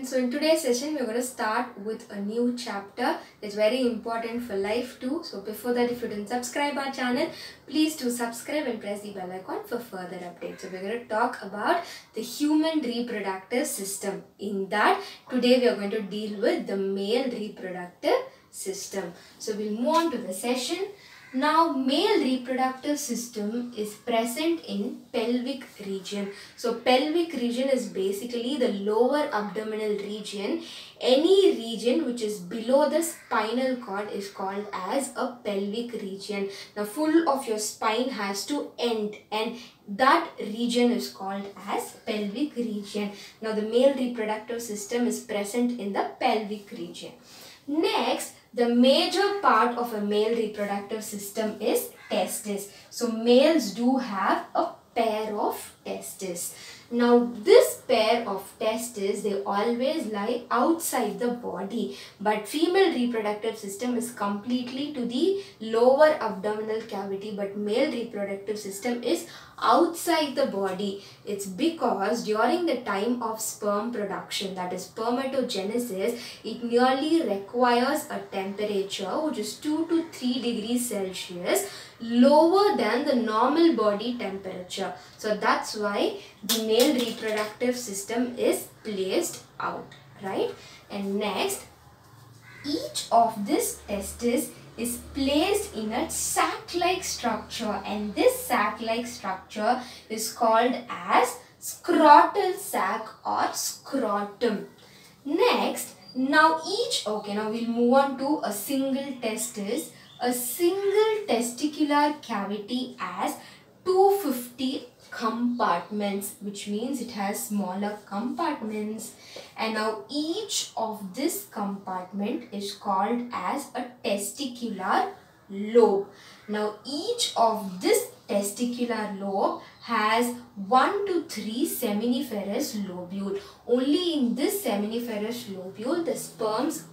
students. So in today's session, we're going to start with a new chapter. It's very important for life too. So before that, if you didn't subscribe our channel, please do subscribe and press the bell icon for further updates. So we're going to talk about the human reproductive system. In that, today we are going to deal with the male reproductive system. So we'll move on to the session. Now, male reproductive system is present in pelvic region. So, pelvic region is basically the lower abdominal region. Any region which is below the spinal cord is called as a pelvic region. Now, full of your spine has to end, and that region is called as pelvic region. Now, the male reproductive system is present in the pelvic region. Next, the major part of a male reproductive system is testis. So males do have a pair of testes. Now this pair of testes, they always lie outside the body, but female reproductive system is completely to the lower abdominal cavity, but male reproductive system is outside the body. It's because during the time of sperm production, that is spermatogenesis, it nearly requires a temperature which is 2 to 3 degrees Celsius lower than the normal body temperature. So that's why the male reproductive system is placed out, right? And next, each of this testis is placed in a sac-like structure, and this sac-like structure is called as scrotal sac or scrotum. Next, now we'll move on to a single testis. A single testicular cavity has 250 compartments, which means it has smaller compartments, and now each of this compartment is called as a testicular lobe. Now each of this testicular lobe has 1 to 3 seminiferous lobule. Only in this seminiferous lobule the sperms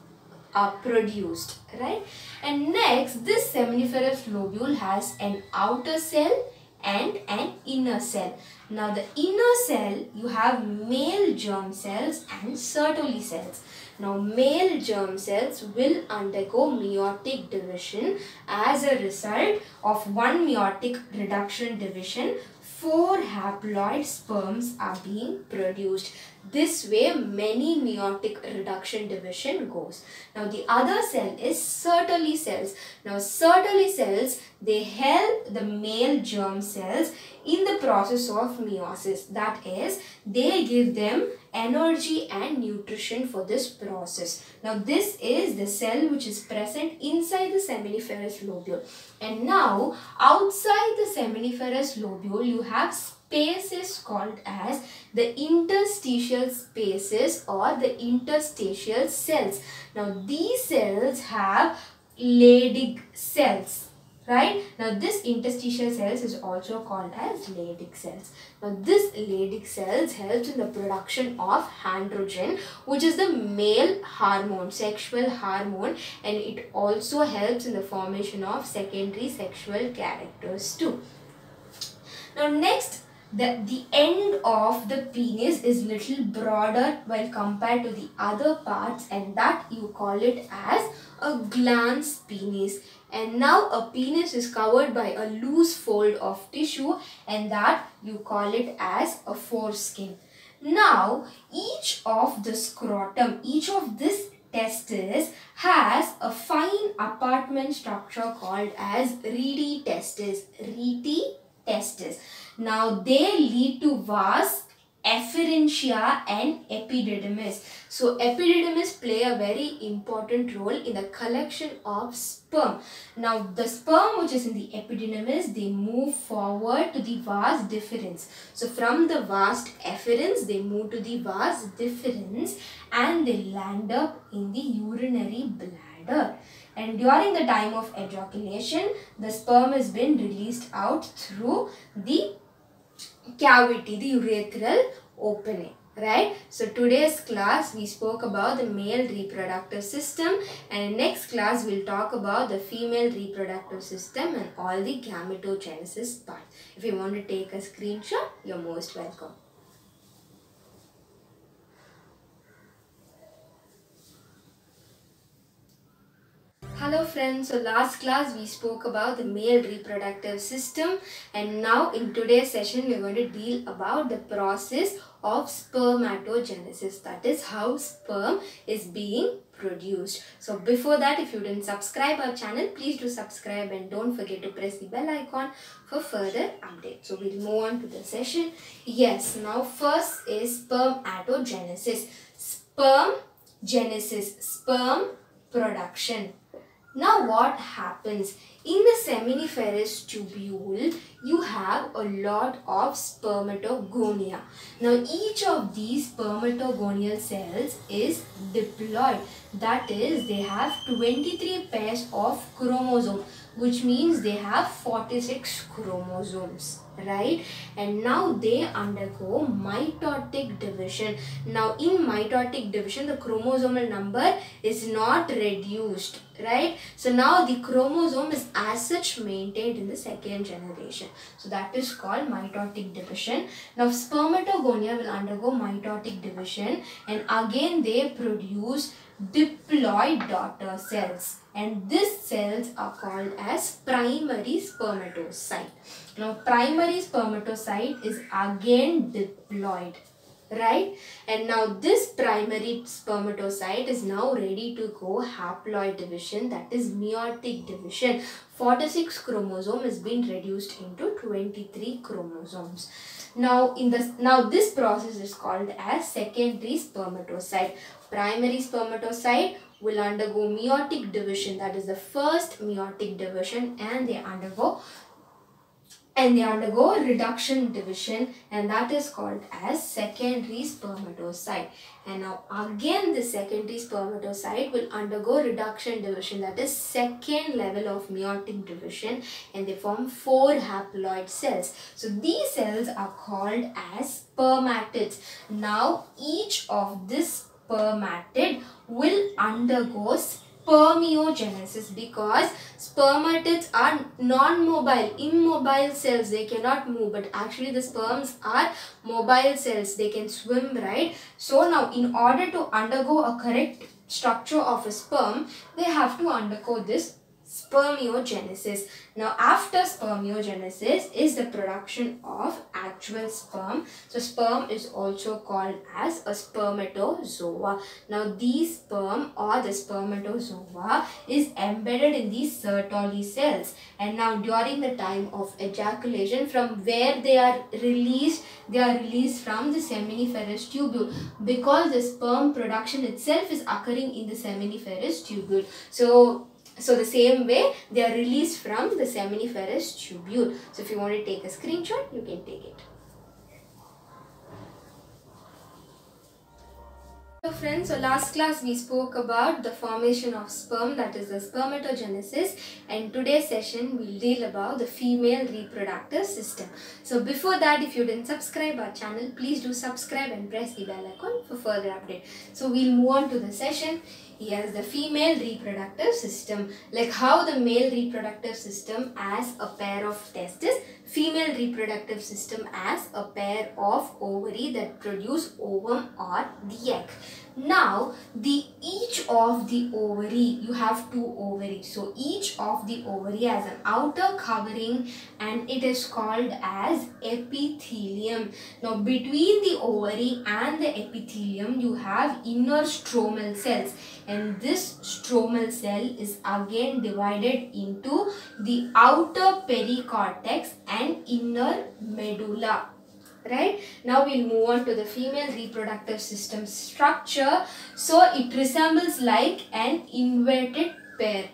are produced, right? And next, this seminiferous lobule has an outer cell and an inner cell. Now the inner cell, you have male germ cells and Sertoli cells. Now male germ cells will undergo meiotic division. As a result of one meiotic reduction division, 4 haploid sperms are being produced. This way many meiotic reduction division goes. Now the other cell is Sertoli cells. Now Sertoli cells, they help the male germ cells in the process of meiosis. That is, they give them energy and nutrition for this process. Now this is the cell which is present inside the seminiferous lobule. And now outside the seminiferous lobule, you have spaces called as the interstitial spaces or the interstitial cells. Now these cells have Leydig cells. Right? Now this interstitial cells is also called as Leydig cells. Now this Leydig cells helps in the production of androgen, which is the male hormone, sexual hormone, and it also helps in the formation of secondary sexual characters too. Now next, the end of the penis is little broader while compared to the other parts, and that you call it as a glans penis. And now a penis is covered by a loose fold of tissue, and that you call it as a foreskin. Now each of the scrotum, each of this testis has a fine apartment structure called as rete testis. Rete testis. Now they lead to vas, efferentia and epididymis. So epididymis play a very important role in the collection of sperm. Now the sperm which is in the epididymis, they move forward to the vas deferens. So from the vas efferens, they move to the vas deferens and they land up in the urinary bladder. And during the time of ejaculation, the sperm has been released out through the cavity, the urethral opening, right? So today's class we spoke about the male reproductive system, and next class we'll talk about the female reproductive system and all the gametogenesis part. If you want to take a screenshot, you're most welcome. Hello friends, so last class we spoke about the male reproductive system, and now in today's session we are going to deal about the process of spermatogenesis, that is how sperm is being produced. So before that, if you didn't subscribe our channel, please do subscribe and don't forget to press the bell icon for further updates. So we'll move on to the session. Yes, now first is spermatogenesis. Sperm genesis, sperm production. Now what happens? In the seminiferous tubule, you have a lot of spermatogonia. Now each of these spermatogonial cells is diploid. That is, they have 23 pairs of chromosomes, which means they have 46 chromosomes, right? And now they undergo mitotic division. Now in mitotic division, the chromosomal number is not reduced, right? So now the chromosome is as such maintained in the second generation. So that is called mitotic division. Now spermatogonia will undergo mitotic division, and again they produce diploid daughter cells, and these cells are called as primary spermatocyte. Now primary spermatocyte is again diploid, right? And now this primary spermatocyte is now ready to go haploid division, that is meiotic division. 46 chromosome has been reduced into 23 chromosomes. Now this process is called as secondary spermatocyte. Primary spermatocyte will undergo meiotic division, that is the first meiotic division, and they undergo reduction division, and that is called as secondary spermatocyte. And now again the secondary spermatocyte will undergo reduction division, that is second level of meiotic division, and they form 4 haploid cells. So these cells are called as spermatids. Now each of this spermatid will undergo spermiogenesis, because spermatids are non-mobile, immobile cells. They cannot move, but actually the sperms are mobile cells. They can swim, right? So now in order to undergo a correct structure of a sperm, they have to undergo this spermiogenesis. Now after spermiogenesis is the production of actual sperm. So sperm is also called as a spermatozoa. Now these sperm or the spermatozoa is embedded in these Sertoli cells, and now during the time of ejaculation, from where they are released from the seminiferous tubule, because the sperm production itself is occurring in the seminiferous tubule. So the same way they are released from the seminiferous tubule. So if you want to take a screenshot, you can take it. So friends, so last class we spoke about the formation of sperm, that is the spermatogenesis, and today's session we'll deal about the female reproductive system. So before that, if you didn't subscribe our channel, please do subscribe and press the bell icon for further update. So we'll move on to the session. Yes, the female reproductive system, like how the male reproductive system as a pair of testes, female reproductive system as a pair of ovary that produce ovum or the egg. Now each of the ovary, you have 2 ovaries, so each of the ovary has an outer covering, and it is called as epithelium. Now between the ovary and the epithelium you have inner stromal cells, and this stromal cell is again divided into the outer pericortex and inner medulla. Right? Now we'll move on to the female reproductive system structure. So it resembles like an inverted pear.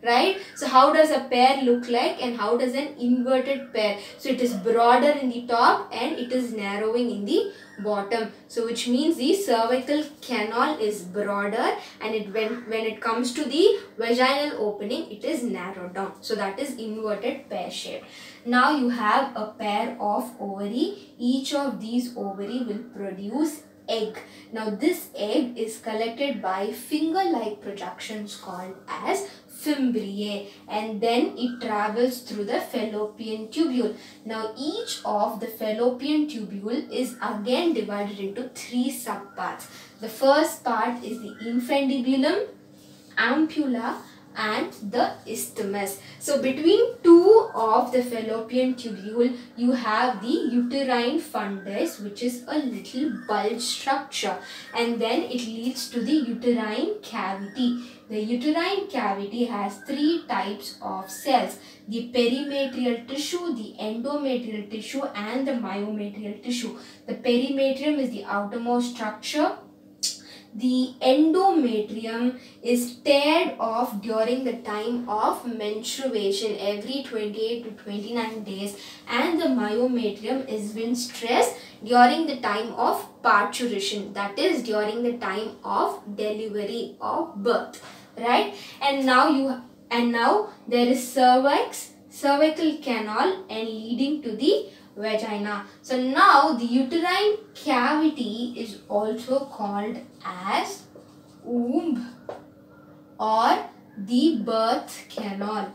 Right? So how does a pear look like, and how does an inverted pear? So it is broader in the top and it is narrowing in the bottom. So which means the cervical canal is broader, and when it comes to the vaginal opening, it is narrowed down. So that is inverted pear shape. Now you have a pair of ovary. Each of these ovary will produce egg. Now this egg is collected by finger-like projections called as fimbriae, and then it travels through the fallopian tubule. Now each of the fallopian tubule is again divided into 3 subparts. The first part is the infundibulum, ampulla, and the isthmus. So between two of the fallopian tubule, you have the uterine fundus, which is a little bulge structure, and then it leads to the uterine cavity. The uterine cavity has three types of cells: the perimetrial tissue, the endometrial tissue, and the myometrial tissue. The perimetrium is the outermost structure. The endometrium is teared off during the time of menstruation every 28 to 29 days, and the myometrium is when stressed during the time of parturition, that is during the time of delivery of birth, right? And now there is cervix, cervical canal, and leading to the vagina. So now the uterine cavity is also called as womb or the birth canal,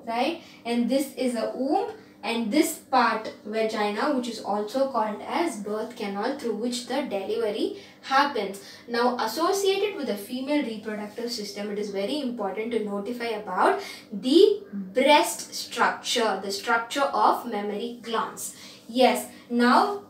right? And this is a womb, and this part, vagina, which is also called as birth canal, through which the delivery happens. Now, associated with the female reproductive system, it is very important to notify about the breast structure, the structure of mammary glands. Yes, now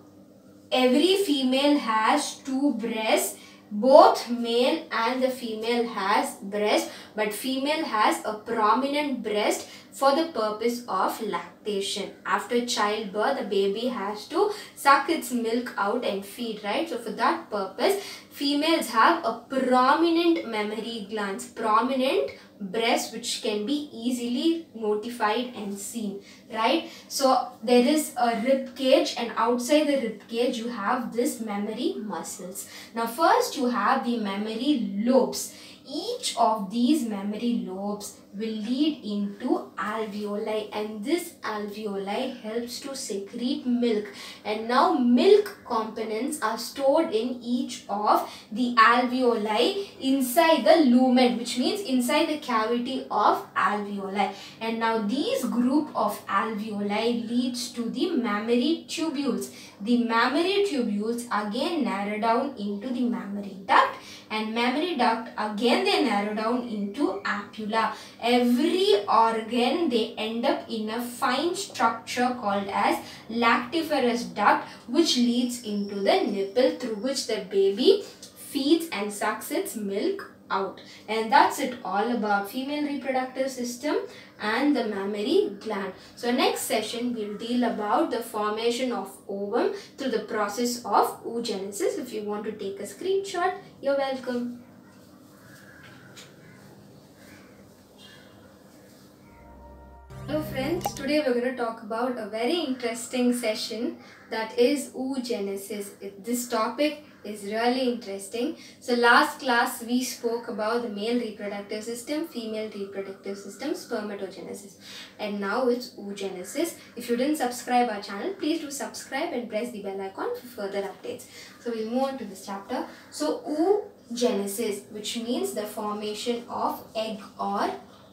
every female has two breasts. Both male and the female has breast, but female has a prominent breast for the purpose of lactation. After childbirth, the baby has to suck its milk out and feed, right? So for that purpose, females have a prominent mammary glands, prominent breast, which can be easily notified and seen, right? So there is a rib cage, and outside the rib cage you have this mammary muscles. Now first you have the mammary lobes. Each of these mammary lobes will lead into alveoli, and this alveoli helps to secrete milk, and now milk components are stored in each of the alveoli inside the lumen, which means inside the cavity of alveoli. And now these group of alveoli leads to the mammary tubules. The mammary tubules again narrow down into the mammary duct, and mammary duct again they narrow down into apula. Every organ they end up in a fine structure called as lactiferous duct, which leads into the nipple, through which the baby feeds and sucks its milk out. And that's it all about female reproductive system and the mammary gland. So next session we'll deal about the formation of ovum through the process of oogenesis. If you want to take a screenshot, you're welcome. Hello friends, today we're going to talk about a very interesting session, that is oogenesis. This topic is really interesting. So last class we spoke about the male reproductive system, female reproductive system, spermatogenesis, and now it's oogenesis. If you didn't subscribe our channel, please do subscribe and press the bell icon for further updates. So we'll move on to this chapter. So oogenesis, which means the formation of egg or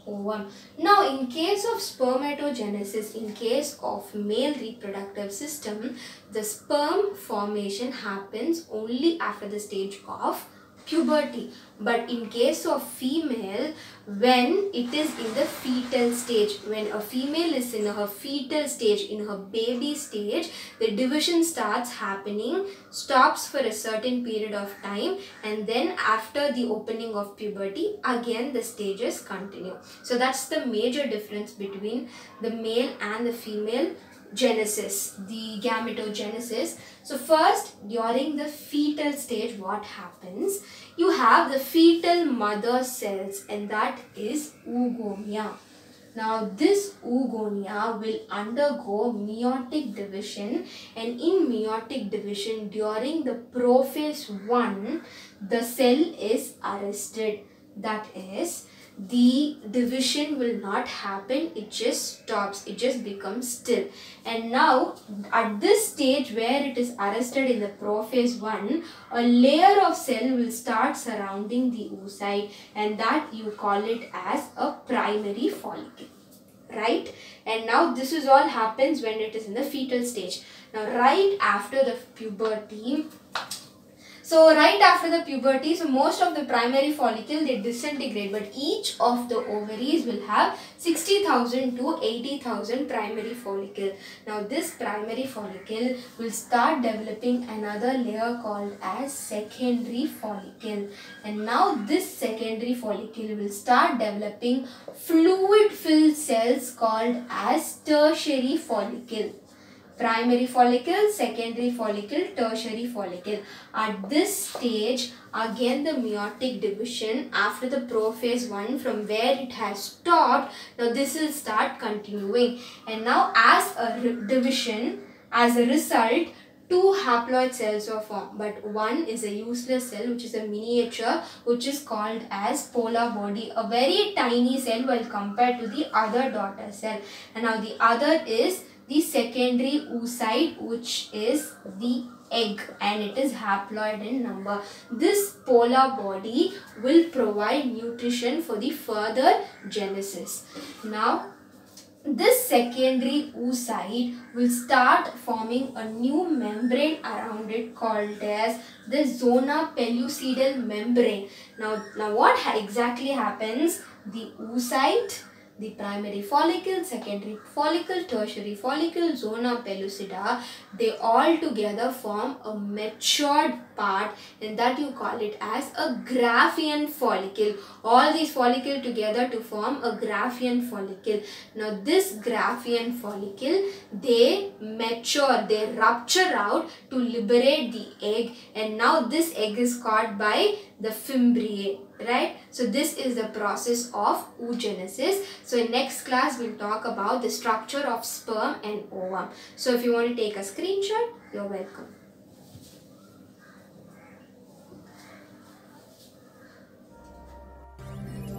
ovum. Now in case of spermatogenesis, in case of male reproductive system, the sperm formation happens only after the stage of puberty. But in case of female, when it is in the fetal stage, when a female is in her fetal stage, in her baby stage, the division starts happening, stops for a certain period of time, and then after the opening of puberty, again the stages continue. So that's the major difference between the male and the female genesis, the gametogenesis. So first, during the fetal stage, what happens? You have the fetal mother cells, and that is oogonia. Now this oogonia will undergo meiotic division, and in meiotic division, during the prophase 1, the cell is arrested. That is, the division will not happen, it just stops, it just becomes still. And now at this stage where it is arrested in the prophase 1, a layer of cell will start surrounding the oocyte, and that you call it as a primary follicle, right? And now this is all happens when it is in the fetal stage. Now right after the puberty, So right after the puberty, so most of the primary follicle they disintegrate, but each of the ovaries will have 60,000 to 80,000 primary follicle. Now this primary follicle will start developing another layer called as secondary follicle, and now this secondary follicle will start developing fluid filled cells called as tertiary follicle. Primary follicle, secondary follicle, tertiary follicle. At this stage, again the meiotic division after the prophase 1 from where it has stopped, now this will start continuing. And now as a division, as a result, two haploid cells are formed, but one is a useless cell which is a miniature which is called as polar body, a very tiny cell while compared to the other daughter cell. And now the other is the secondary oocyte which is the egg, and it is haploid in number. This polar body will provide nutrition for the further genesis. Now this secondary oocyte will start forming a new membrane around it called as the zona pellucidal membrane. Now what exactly happens? The oocyte, the primary follicle, secondary follicle, tertiary follicle, zona pellucida, they all together form a matured part, and that you call it as a Graafian follicle. All these follicles together to form a Graafian follicle. Now this Graafian follicle, they mature, they rupture out to liberate the egg, and now this egg is caught by the fimbriae. Right? So this is the process of oogenesis. So in next class we'll talk about the structure of sperm and ovum. So if you want to take a screenshot, you're welcome.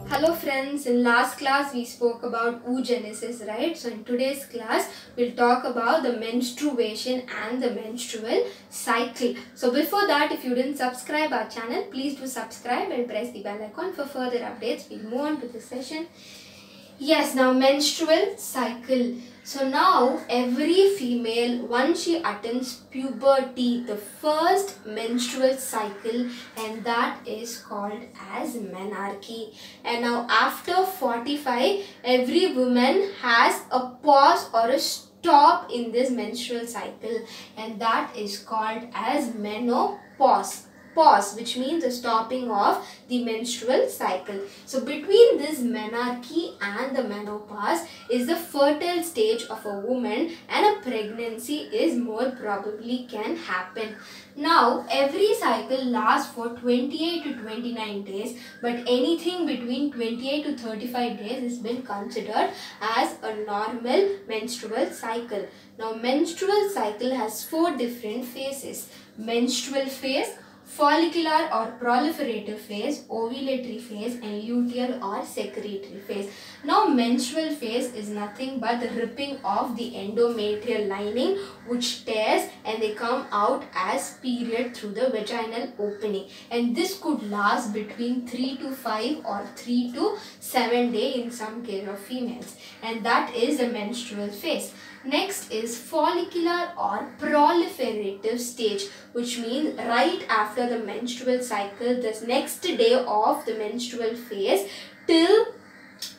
Hello friends, in last class we spoke about oogenesis, right? So in today's class we'll talk about the menstruation and the menstrual cycle. So before that, if you didn't subscribe our channel, please do subscribe and press the bell icon for further updates. We'll move on to the session. Yes, now menstrual cycle. So now every female, once she attains puberty, the first menstrual cycle, and that is called as menarche. And now after 45, every woman has a pause or a stop in this menstrual cycle, and that is called as menopause. Pause, which means the stopping of the menstrual cycle. So between this menarche and the menopause is the fertile stage of a woman, and a pregnancy is more probably can happen. Now every cycle lasts for 28 to 29 days, but anything between 28 to 35 days has been considered as a normal menstrual cycle. Now menstrual cycle has 4 different phases: menstrual phase, follicular or proliferative phase, ovulatory phase, and luteal or secretory phase. Now menstrual phase is nothing but the ripping of the endometrial lining which tears and they come out as period through the vaginal opening, and this could last between 3 to 5 or 3 to 7 days in some case of females, and that is the menstrual phase. Next is follicular or proliferative stage, which means right after the menstrual cycle, this next day of the menstrual phase till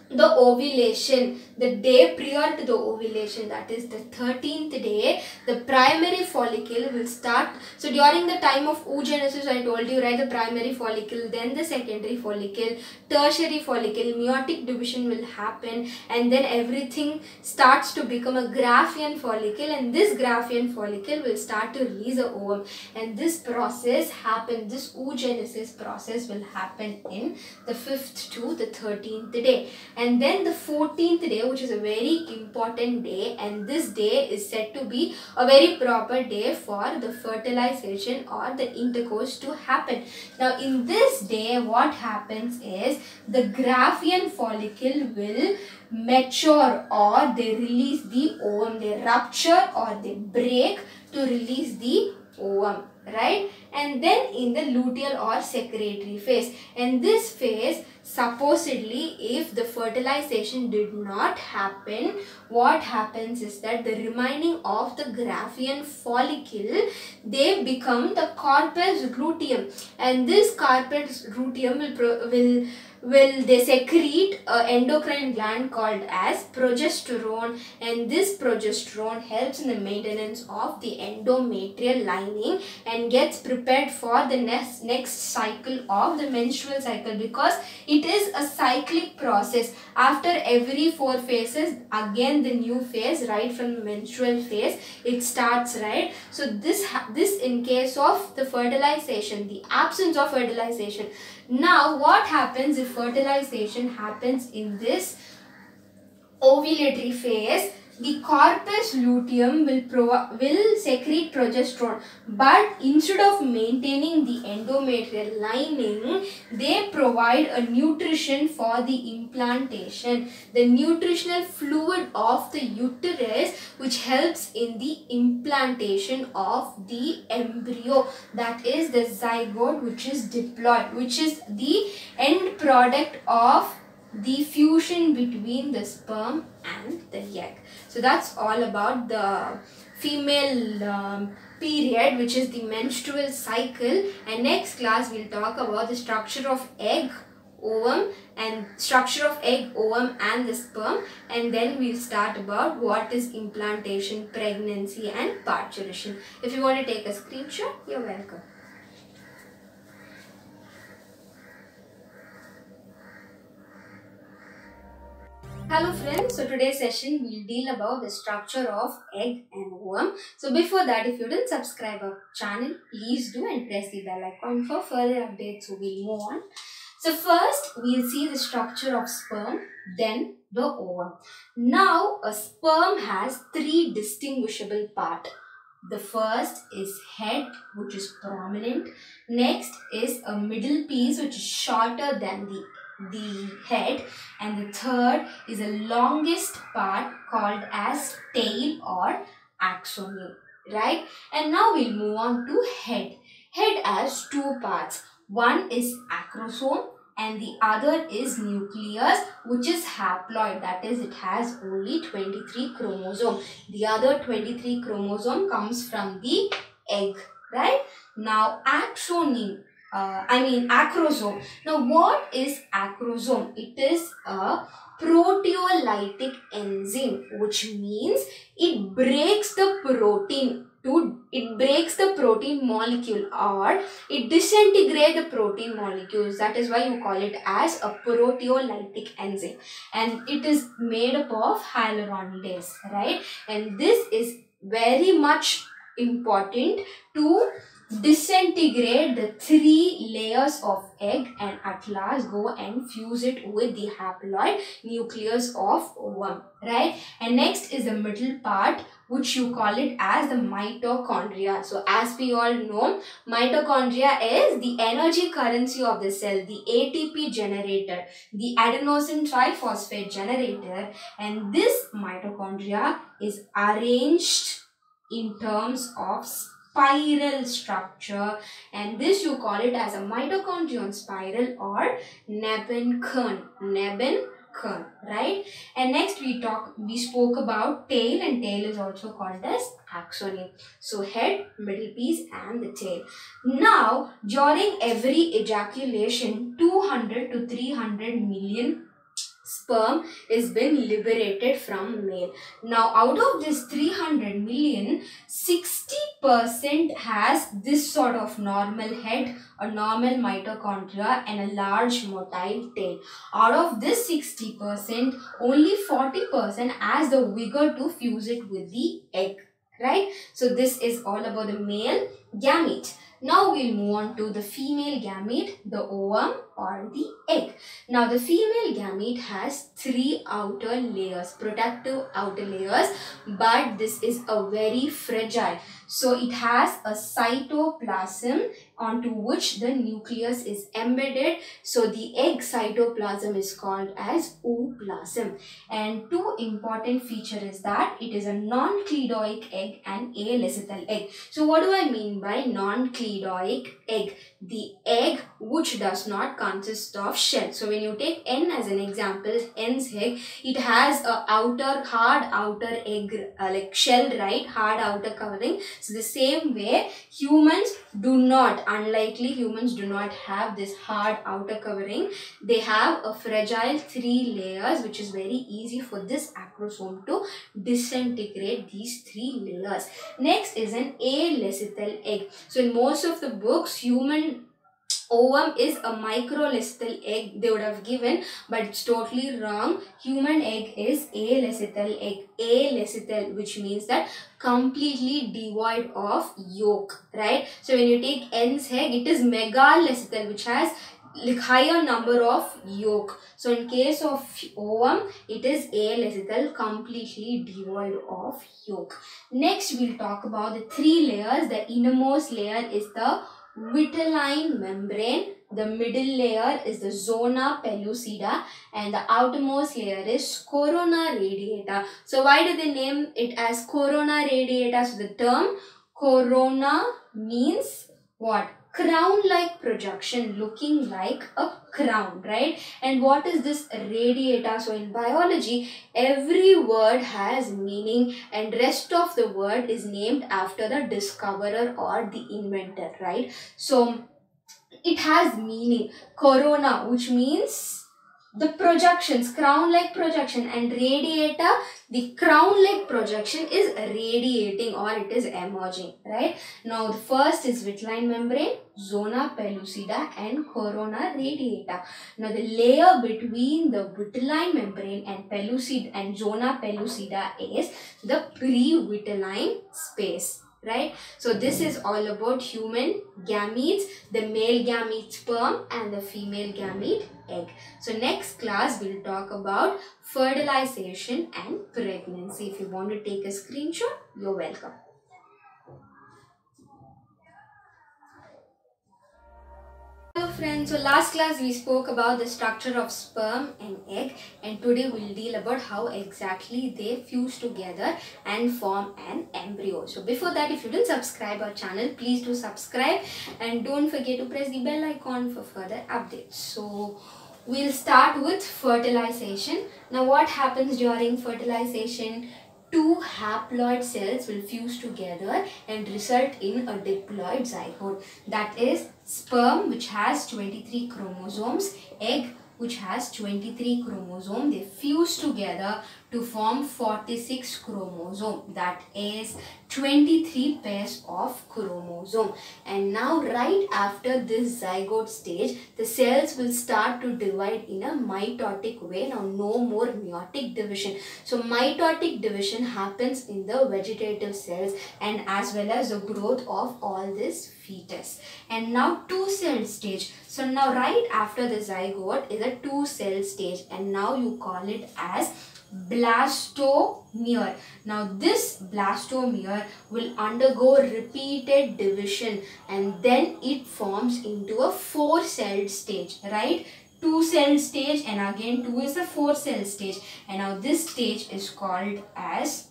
the ovulation, the day prior to the ovulation, that is the 13th day, the primary follicle will start. So during the time of oogenesis, I told you, right, the primary follicle, then the secondary follicle, tertiary follicle, meiotic division will happen, and then everything starts to become a Graafian follicle, and this Graafian follicle will start to release a ovum, and this process happens, this oogenesis process will happen in the 5th to the 13th day. And then the 14th day, which is a very important day, and this day is said to be a very proper day for the fertilization or the intercourse to happen. Now in this day, what happens is the Graafian follicle will mature, or they release the ovum, they rupture or they break to release the ovum, right? and then in the luteal or secretory phase. And this phase, supposedly, if the fertilization did not happen, what happens is that the remaining of the Graafian follicle, they become the corpus luteum, and this corpus luteum will they secrete an endocrine gland called as progesterone, and this progesterone helps in the maintenance of the endometrial lining and gets prepared for the next cycle of the menstrual cycle, because it is a cyclic process. After every 4 phases, again the new phase, right from the menstrual phase it starts, right? So this in case of the fertilization, the absence of fertilization. Now what happens if fertilization happens in this ovulatory phase? The corpus luteum will secrete progesterone, but instead of maintaining the endometrial lining, they provide a nutrition for the implantation, the nutritional fluid of the uterus, which helps in the implantation of the embryo, that is the zygote, which is diploid, which is the end product of the fusion between the sperm and the egg. So that's all about the female period, which is the menstrual cycle. And next class we'll talk about the structure of egg, ovum, and structure of egg, ovum and the sperm, and then we'll start about what is implantation, pregnancy and parturition. If you want to take a screenshot, you're welcome. Hello friends, so today's session will deal about the structure of egg and ovum. So before that, if you didn't subscribe our channel, please do and press the bell icon for further updates. So we'll move on. So first we'll see the structure of sperm, then the ovum. Now a sperm has 3 distinguishable parts. The first is head, which is prominent. Next is a middle piece, which is shorter than the head, and the third is the longest part called as tail or axoneme, right? And now we'll move on to head. Head has 2 parts. One is acrosome and the other is nucleus, which is haploid, that is it has only 23 chromosomes. The other 23 chromosome comes from the egg, right? Now acrosome. Now what is acrosome? It is a proteolytic enzyme, which means it breaks the protein molecule, or it disintegrates the protein molecules. That is why you call it as a proteolytic enzyme, and it is made up of hyaluronidase, right? And this is very much important to disintegrate the 3 layers of egg and at last go and fuse it with the haploid nucleus of ovum, right? And next is the middle part, which you call it as the mitochondria. So as we all know, mitochondria is the energy currency of the cell, the ATP generator, the adenosine triphosphate generator, and this mitochondria is arranged in terms of spiral structure, and this you call it as a mitochondrion spiral or Nebenkern, right? And next we spoke about tail, and tail is also called as axoneme. So head, middle piece and the tail. Now during every ejaculation, 200 to 300 million sperm is been liberated from male. Now out of this 300 million, 60% has this sort of normal head, a normal mitochondria and a large motile tail. Out of this 60%, only 40% has the vigor to fuse it with the egg, right? So this is all about the male gamete. Now we'll move on to the female gamete, the ovum or the egg. Now the female gamete has 3 outer layers, protective outer layers, but this is a very fragile. So it has a cytoplasm onto which the nucleus is embedded. So the egg cytoplasm is called as ooplasm. And 2 important features is that it is a non-cladoic egg and a lecithal egg. So what do I mean by non-cladoic egg? The egg which does not consist of shell. So when you take N as an example, N's egg, it has a hard outer egg, like shell, right? Hard outer covering. So the same way humans do not, unlikely humans do not have this hard outer covering. They have a fragile 3 layers, which is very easy for this acrosome to disintegrate these 3 layers. Next is an alecithal egg. So in most of the books, human ovum is a microlecithal egg they would have given, but it's totally wrong. Human egg is alecithal egg. Alecithal, which means that completely devoid of yolk, right? So when you take N's egg, it is megalecithal, which has like higher number of yolk. So in case of ovum, it is alecithal, completely devoid of yolk. Next, we'll talk about the 3 layers. The innermost layer is the vitelline membrane, the middle layer is the zona pellucida, and the outermost layer is corona radiata. So why do they name it as corona radiata? So the term corona means what? Crown-like projection, looking like a crown, right? And what is this radiata? So in biology, every word has meaning and rest of the word is named after the discoverer or the inventor, right? So it has meaning. Corona, which means the projections, crown-like projection, and radiata, the crown-like projection is radiating or it is emerging, right? Now the first is vitelline membrane, zona pellucida, and corona radiata. Now the layer between the vitelline membrane and pellucida and zona pellucida is the pre-vitelline space, right? So this is all about human gametes, the male gamete sperm and the female gamete egg. So next class we'll talk about fertilization and pregnancy. If you want to take a screenshot, you're welcome. Hello friends, so last class we spoke about the structure of sperm and egg, and today we'll deal about how exactly they fuse together and form an embryo. So before that, if you didn't subscribe our channel, please do subscribe and don't forget to press the bell icon for further updates. So we'll start with fertilization. Now what happens during fertilization? 2 haploid cells will fuse together and result in a diploid zygote. That is sperm, which has 23 chromosomes, egg, which has 23 chromosomes. They fuse together to form 46 chromosomes. That is 23 pairs of chromosome. And now right after this zygote stage, the cells will start to divide in a mitotic way. Now no more meiotic division. So mitotic division happens in the vegetative cells and as well as the growth of all this fetus. And now 2-cell stage. So now right after the zygote is a 2-cell stage, and now you call it as blastomere. Now this blastomere will undergo repeated division and then it forms into a 4-cell stage, right? 2-cell stage and again 2 is a 4-cell stage, and now this stage is called as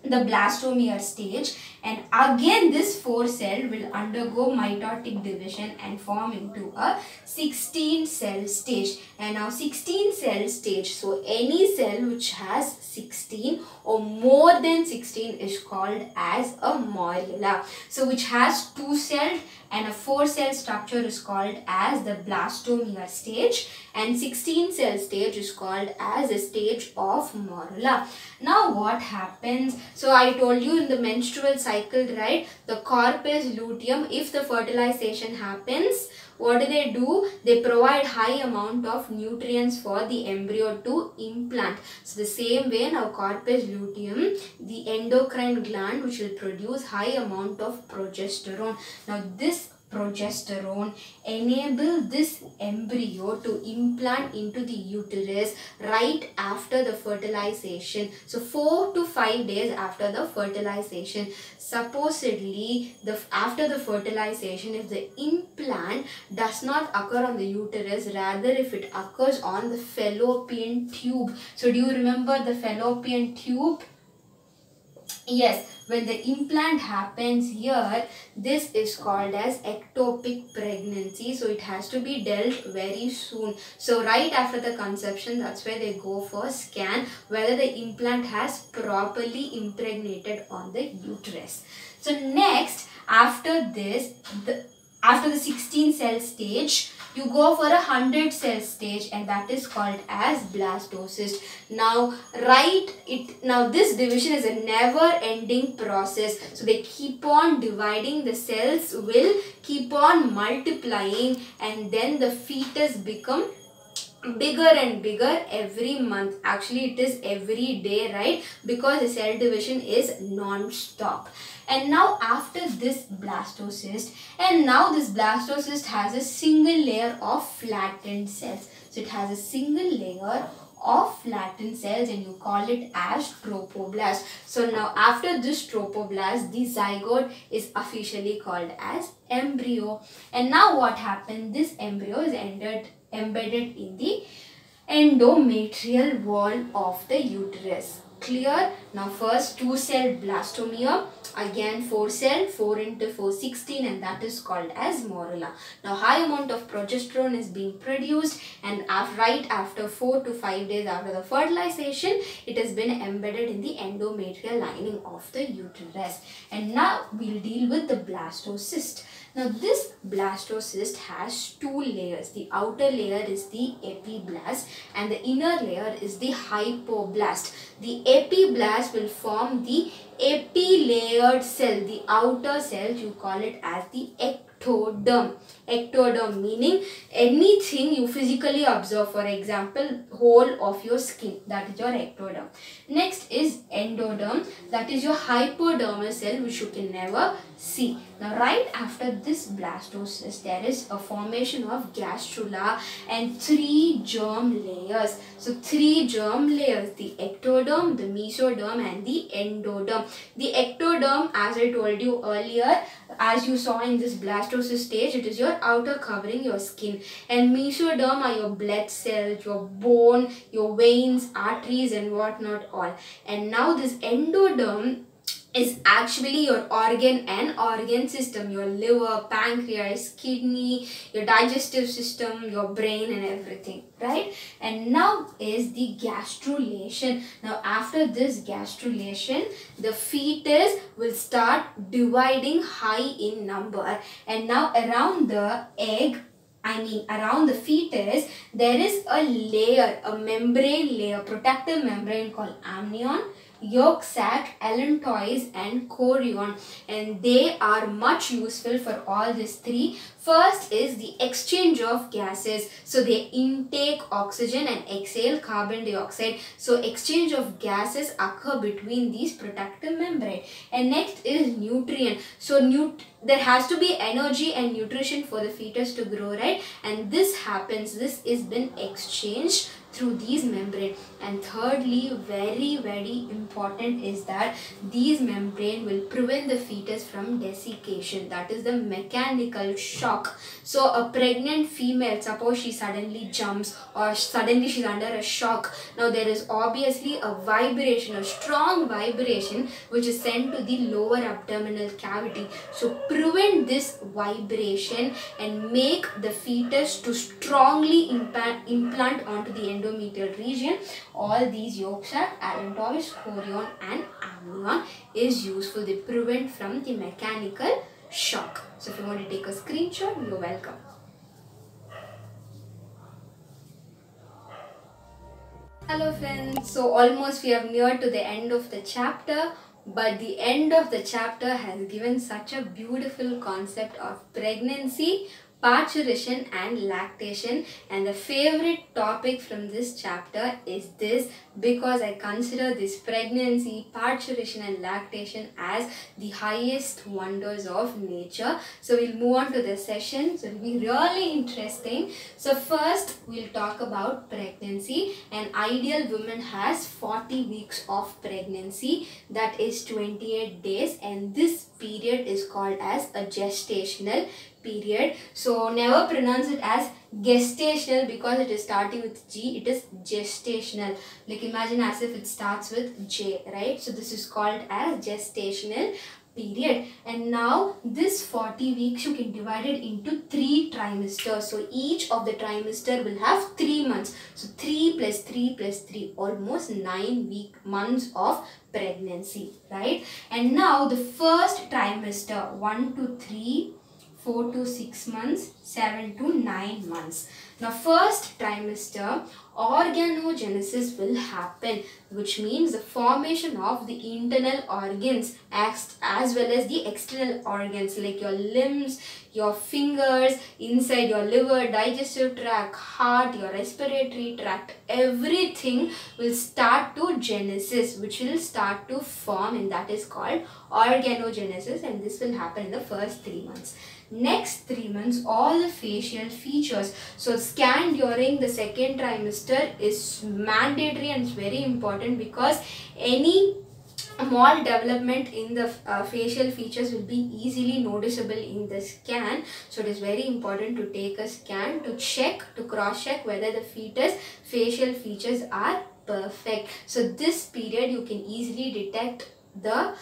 the blastomere stage, and again this 4-cell will undergo mitotic division and form into a 16-cell stage. And now 16-cell stage, so any cell which has 16 or more than 16 is called as a morula. So which has 2 cells and a 4-cell structure is called as the blastomere stage, and 16-cell stage is called as the stage of morula. Now what happens? So I told you in the menstrual cycle, right, the corpus luteum, if the fertilization happens, what do? They provide high amount of nutrients for the embryo to implant. So the same way, now corpus luteum, the endocrine gland which will produce high amount of progesterone. Now this progesterone enable this embryo to implant into the uterus right after the fertilization. So 4 to 5 days after the fertilization. Supposedly, after the fertilization, if the implant does not occur on the uterus, rather if it occurs on the fallopian tube. So do you remember the fallopian tube? Yes, when the implant happens here, this is called as ectopic pregnancy. So it has to be dealt very soon. So right after the conception, that's where they go for scan whether the implant has properly impregnated on the uterus. So next, after this, after the 16 cell stage, you go for a 100 cell stage, and that is called as blastocyst. Now this division is a never ending process. So they keep on dividing, the cells will keep on multiplying, and then the fetus become bigger and bigger every month. Actually, it is every day, right? Because the cell division is non-stop. And now after this blastocyst, and now this blastocyst has a single layer of flattened cells. So it has a single layer of flattened cells, and you call it as trophoblast. So now after this trophoblast, the zygote is officially called as embryo. And now what happened? This embryo is embedded in the endometrial wall of the uterus. Clear? Now first 2-cell blastomere, again 4-cell, 4 into 4, 16, and that is called as morula. Now high amount of progesterone is being produced, and right after 4 to 5 days after the fertilization, it has been embedded in the endometrial lining of the uterus. And now we'll deal with the blastocyst. Now this blastocyst has 2 layers. The outer layer is the epiblast and the inner layer is the hypoblast. The epiblast will form the epilayered cell. The outer cell, you call it as the ectoderm. Ectoderm meaning anything you physically observe, for example whole of your skin, that is your ectoderm. Next is endoderm, that is your hypodermal cell which you can never see. Now right after this blastocyst, there is a formation of gastrula and 3 germ layers. So 3 germ layers, the ectoderm, the mesoderm and the endoderm. The ectoderm, as I told you earlier, as you saw in this blastocyst stage, it is your outer covering, your skin, and mesoderm are your blood cells, your bone, your veins, arteries and whatnot all. And now this endoderm is actually your organ and organ system, your liver, pancreas, kidney, your digestive system, your brain and everything, right? And now is the gastrulation. Now after this gastrulation, the fetus will start dividing high in number, and now around the egg, around the fetus, there is a layer, a membrane layer, protective membrane called amnion, yolk sac, allantois and chorion, and they are much useful for all these 3. First is the exchange of gases. So they intake oxygen and exhale carbon dioxide. So exchange of gases occur between these protective membrane. And next is nutrient. So there has to be energy and nutrition for the fetus to grow, right? And this happens, this is been exchanged through these membrane. And thirdly, very important is that these membrane will prevent the fetus from desiccation, that is the mechanical shock. So a pregnant female, suppose she suddenly jumps or suddenly she's under a shock, now there is obviously a vibration, a strong vibration which is sent to the lower abdominal cavity. So prevent this vibration and make the fetus to strongly implant onto the endometrial region. All these yolk sac, allantois, chorion and amnion is useful. They prevent from the mechanical shock. So if you want to take a screenshot, you're welcome. Hello friends, so almost we have neared to the end of the chapter, but the end of the chapter has given such a beautiful concept of pregnancy, parturition and lactation, and the favorite topic from this chapter is this, because I consider this pregnancy, parturition and lactation as the highest wonders of nature. So we'll move on to the session. So it'll be really interesting. So first we'll talk about pregnancy. An ideal woman has 40 weeks of pregnancy, that is 28 days, and this period is called as a gestational period. So never pronounce it as gestational because it is starting with G. It is gestational. Like imagine as if it starts with J, right? So this is called as gestational period. And now this 40 weeks you can divide it into 3 trimesters. So each of the trimester will have 3 months. So 3 plus 3 plus 3, almost 9 months of pregnancy, right? And now the first trimester, 1 to 3, 4 to 6 months, 7 to 9 months. Now first trimester, Oogenesis will happen, which means the formation of the internal organs as well as the external organs like your limbs, your fingers, inside your liver, digestive tract, heart, your respiratory tract, everything will start to genesis, which will start to form, and that is called Oogenesis, and this will happen in the first 3 months. Next 3 months, all the facial features. So scan during the second trimester is mandatory and it's very important because any small development in the facial features will be easily noticeable in the scan. So it is very important to take a scan to check, to cross check whether the facial features are perfect. So this period you can easily detect the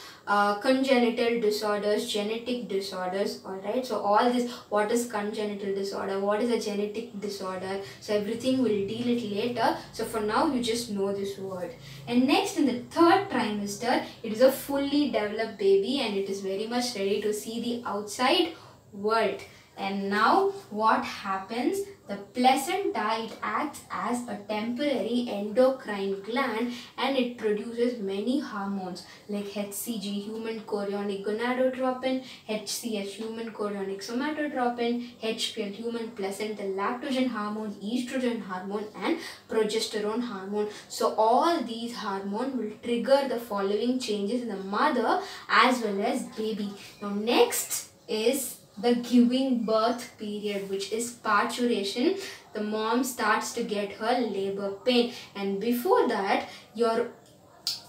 congenital disorders, genetic disorders, alright. So all this, what is congenital disorder, what is a genetic disorder, so everything we'll deal it later. So for now you just know this word. And next in the third trimester, it is a fully developed baby and it is very much ready to see the outside world. And now what happens? The placenta, it acts as a temporary endocrine gland and it produces many hormones like HCG, human chorionic gonadotropin, HCS, human chorionic somatotropin, HPL, human placental lactogen hormone, estrogen hormone and progesterone hormone. So all these hormones will trigger the following changes in the mother as well as baby. Now next is the giving birth period, which is parturition. The mom starts to get her labor pain, and before that the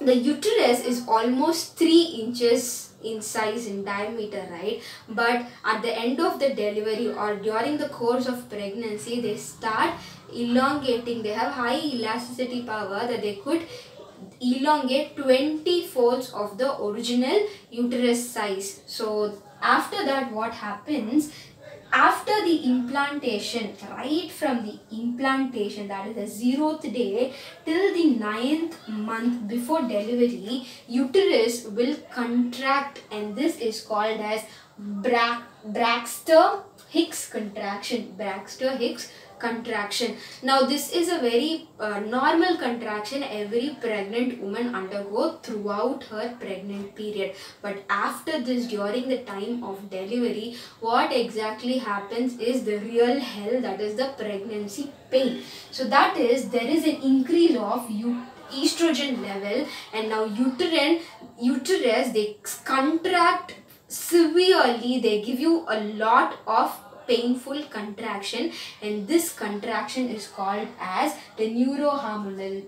uterus is almost 3 inches in size, in diameter, right? But at the end of the delivery or during the course of pregnancy, they start elongating. They have high elasticity power that they could elongate 20 folds of the original uterus size. So after that, what happens? After the implantation, right from the implantation, that is the 0th day till the 9th month before delivery, uterus will contract, and this is called as Braxton-Hicks contraction. Braxton-Hicks contraction. Now this is a very normal contraction every pregnant woman undergo throughout her pregnant period. But after this, during the time of delivery, what exactly happens is the real hell, that is the pregnancy pain. So that is, there is an increase of estrogen level, and now uterus, they contract severely. They give you a lot of painful contraction, and this contraction is called as the neurohormonal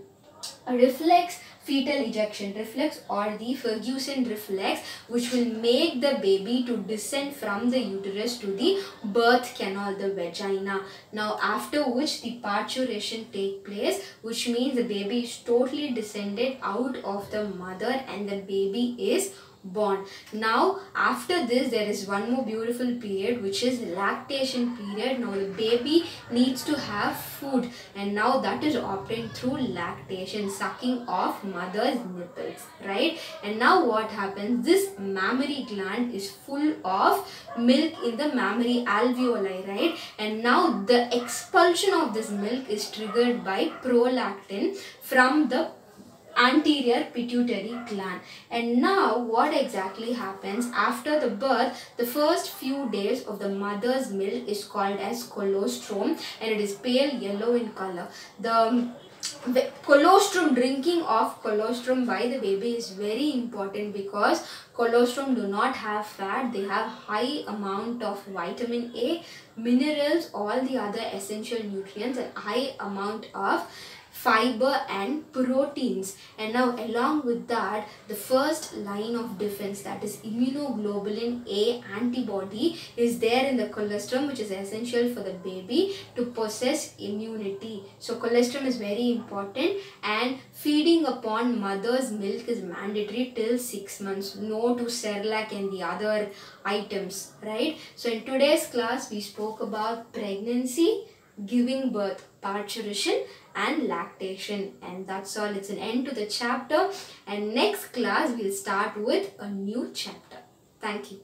reflex, fetal ejection reflex or the Ferguson reflex, which will make the baby to descend from the uterus to the birth canal, the vagina. Now after which the parturition take place, which means the baby is totally descended out of the mother and the baby is born. Now after this, there is one more beautiful period, which is lactation period. Now the baby needs to have food, and now that is obtained through lactation, sucking of mother's nipples, right? And now what happens? This mammary gland is full of milk in the mammary alveoli, right? And now the expulsion of this milk is triggered by prolactin from the anterior pituitary gland. And now what exactly happens after the birth? The first few days of the mother's milk is called as colostrum, and it is pale yellow in color. The colostrum, drinking of colostrum by the baby is very important because colostrum do not have fat. They have high amount of vitamin A, minerals, all the other essential nutrients, and high amount of fiber and proteins. And now along with that, the first line of defense, that is immunoglobulin A antibody, is there in the colostrum, which is essential for the baby to possess immunity. So colostrum is very important, and feeding upon mother's milk is mandatory till 6 months. No to Cerelac and the other items, right? So in today's class we spoke about pregnancy, giving birth, parturition and lactation, and that's all. It's an end to the chapter, and next class we'll start with a new chapter. Thank you.